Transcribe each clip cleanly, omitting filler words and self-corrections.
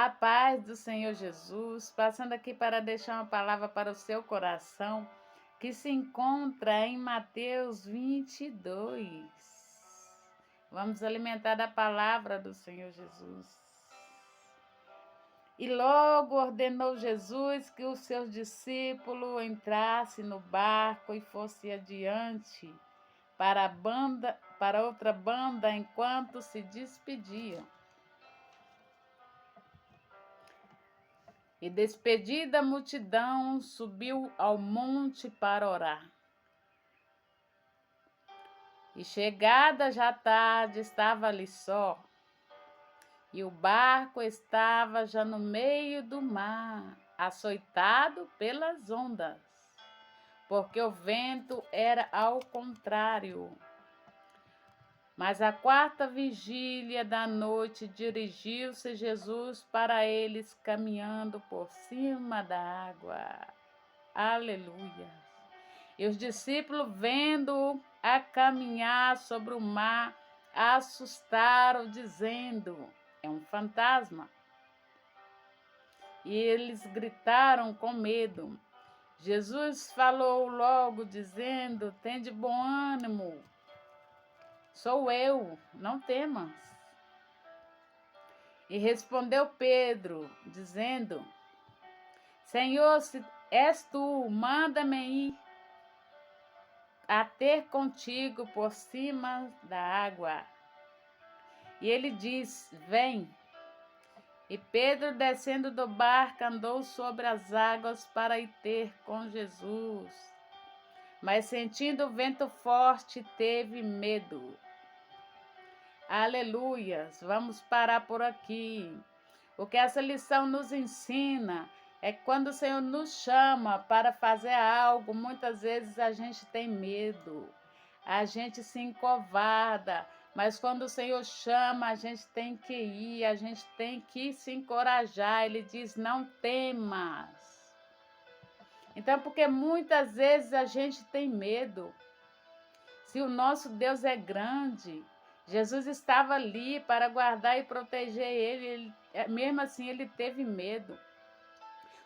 A paz do Senhor Jesus, passando aqui para deixar uma palavra para o seu coração, que se encontra em Mateus 22. Vamos alimentar da palavra do Senhor Jesus. E logo ordenou Jesus que os seus discípulos entrassem no barco e fossem adiante para outra banda enquanto se despediam. E despedida a multidão, subiu ao monte para orar. E chegada já tarde, estava ali só. E o barco estava já no meio do mar, açoitado pelas ondas, porque o vento era ao contrário. Mas à quarta vigília da noite dirigiu-se Jesus para eles caminhando por cima da água. Aleluia! E os discípulos, vendo-o a caminhar sobre o mar, assustaram, dizendo: é um fantasma. E eles gritaram com medo. Jesus falou logo, dizendo: tende bom ânimo. Sou eu, não temas. E respondeu Pedro, dizendo: Senhor, se és tu, manda-me ir a ter contigo por cima da água. E ele diz: vem. E Pedro, descendo do barco, andou sobre as águas para ir ter com Jesus. Mas sentindo o vento forte, teve medo. Aleluias! Vamos parar por aqui. O que essa lição nos ensina é que quando o Senhor nos chama para fazer algo, muitas vezes a gente tem medo, a gente se encovarda, mas quando o Senhor chama, a gente tem que ir, a gente tem que se encorajar. Ele diz: não temas. Então, porque muitas vezes a gente tem medo. Se o nosso Deus é grande, Jesus estava ali para guardar e proteger ele, mesmo assim ele teve medo.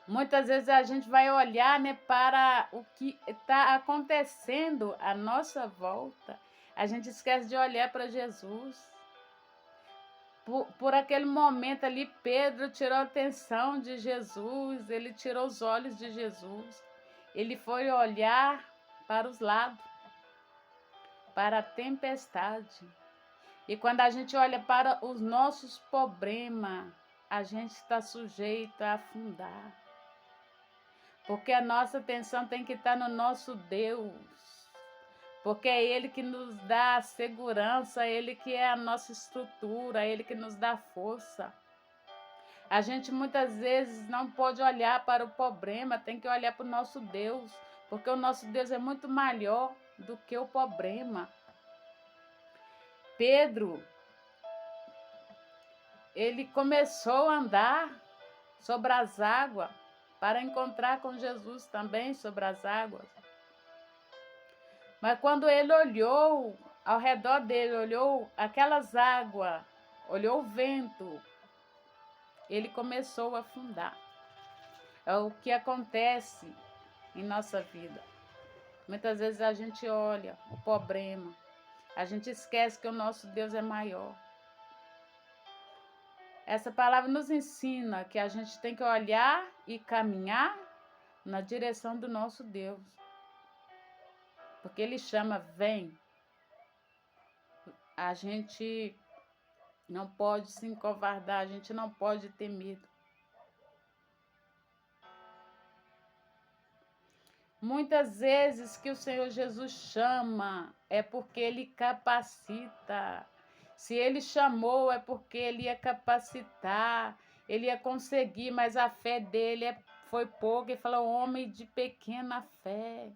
Muitas vezes a gente vai olhar, né, para o que está acontecendo à nossa volta. A gente esquece de olhar para Jesus. Por aquele momento ali, Pedro tirou a atenção de Jesus, ele tirou os olhos de Jesus. Ele foi olhar para os lados, para a tempestade. E quando a gente olha para os nossos problemas, a gente está sujeito a afundar. Porque a nossa atenção tem que estar no nosso Deus. Porque é Ele que nos dá a segurança, é Ele que é a nossa estrutura, é Ele que nos dá força. A gente muitas vezes não pode olhar para o problema, tem que olhar para o nosso Deus. Porque o nosso Deus é muito maior do que o problema. Pedro, ele começou a andar sobre as águas para encontrar com Jesus também sobre as águas. Mas quando ele olhou ao redor dele, olhou aquelas águas, olhou o vento, ele começou a afundar. É o que acontece em nossa vida. Muitas vezes a gente olha o problema, a gente esquece que o nosso Deus é maior. Essa palavra nos ensina que a gente tem que olhar e caminhar na direção do nosso Deus. Porque Ele chama, vem. A gente não pode se encovardar, a gente não pode ter medo. Muitas vezes que o Senhor Jesus chama é porque Ele capacita. Se Ele chamou é porque Ele ia capacitar, Ele ia conseguir, mas a fé dele foi pouca. Ele falou: homem de pequena fé.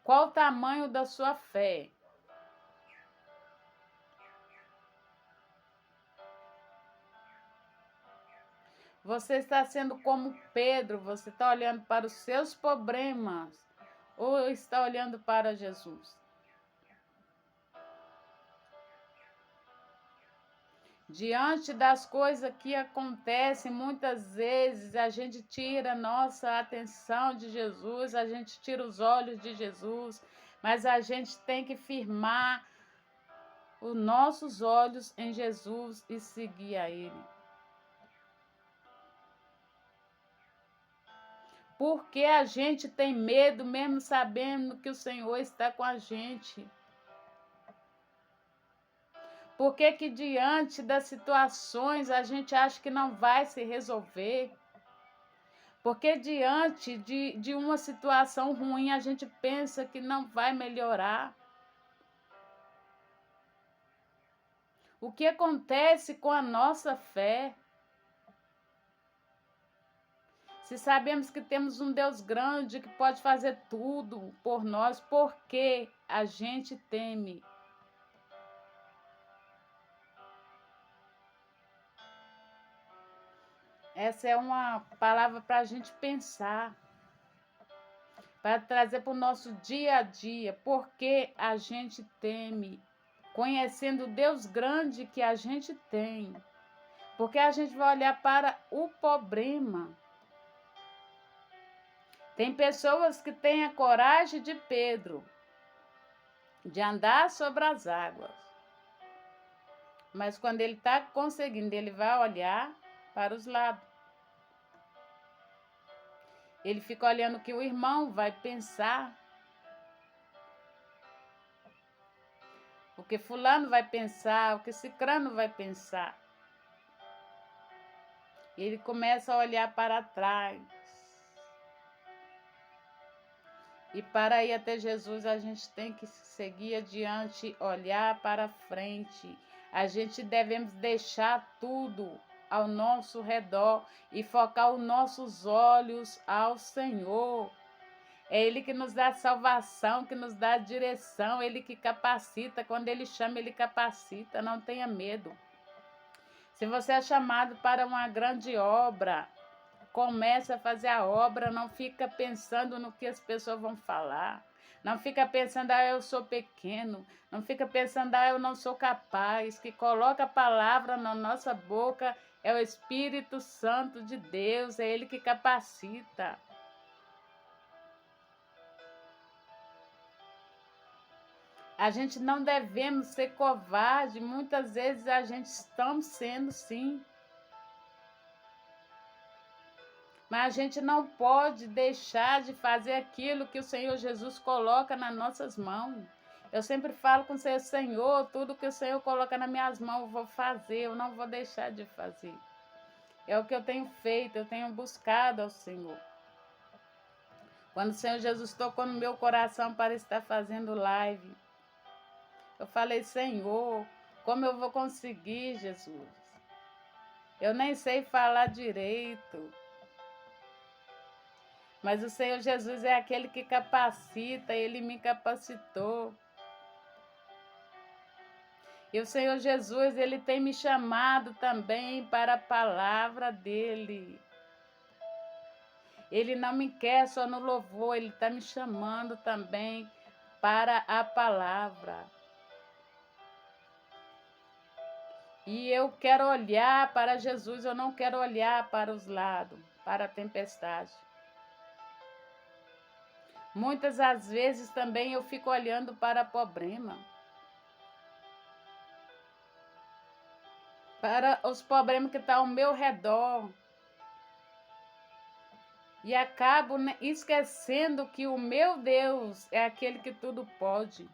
Qual o tamanho da sua fé? Você está sendo como Pedro, você está olhando para os seus problemas ou está olhando para Jesus? Diante das coisas que acontecem, muitas vezes a gente tira nossa atenção de Jesus, a gente tira os olhos de Jesus, mas a gente tem que firmar os nossos olhos em Jesus e seguir a Ele. Porque a gente tem medo, mesmo sabendo que o Senhor está com a gente? Por que que diante das situações a gente acha que não vai se resolver? Porque diante de uma situação ruim a gente pensa que não vai melhorar? O que acontece com a nossa fé? Se sabemos que temos um Deus grande que pode fazer tudo por nós, por que a gente teme? Essa é uma palavra para a gente pensar, para trazer para o nosso dia a dia. Por que a gente teme? Conhecendo o Deus grande que a gente tem. Porque a gente vai olhar para o problema. Tem pessoas que têm a coragem de Pedro, de andar sobre as águas. Mas quando ele está conseguindo, ele vai olhar para os lados. Ele fica olhando o que o irmão vai pensar. O que fulano vai pensar, o que cicrano vai pensar. Ele começa a olhar para trás. E para ir até Jesus, a gente tem que seguir adiante, olhar para frente. A gente devemos deixar tudo ao nosso redor e focar os nossos olhos ao Senhor. É Ele que nos dá salvação, que nos dá direção, Ele que capacita. Quando Ele chama, Ele capacita. Não tenha medo. Se você é chamado para uma grande obra, comece a fazer a obra, não fica pensando no que as pessoas vão falar. Não fica pensando, eu sou pequeno. Não fica pensando, eu não sou capaz. Que coloca a palavra na nossa boca é o Espírito Santo de Deus, é Ele que capacita. A gente não devemos ser covarde, muitas vezes a gente estamos sendo sim. Mas a gente não pode deixar de fazer aquilo que o Senhor Jesus coloca nas nossas mãos. Eu sempre falo com o Senhor, Senhor, tudo que o Senhor coloca nas minhas mãos eu vou fazer, eu não vou deixar de fazer. É o que eu tenho feito, eu tenho buscado ao Senhor. Quando o Senhor Jesus tocou no meu coração para estar fazendo live, eu falei, Senhor, como eu vou conseguir, Jesus? Eu nem sei falar direito. Mas o Senhor Jesus é aquele que capacita, Ele me capacitou. E o Senhor Jesus, Ele tem me chamado também para a palavra dEle. Ele não me quer só no louvor, Ele está me chamando também para a palavra. E eu quero olhar para Jesus, eu não quero olhar para os lados, para a tempestade. Muitas das vezes também eu fico olhando para problema. Para os problemas que estão ao meu redor. E acabo esquecendo que o meu Deus é aquele que tudo pode.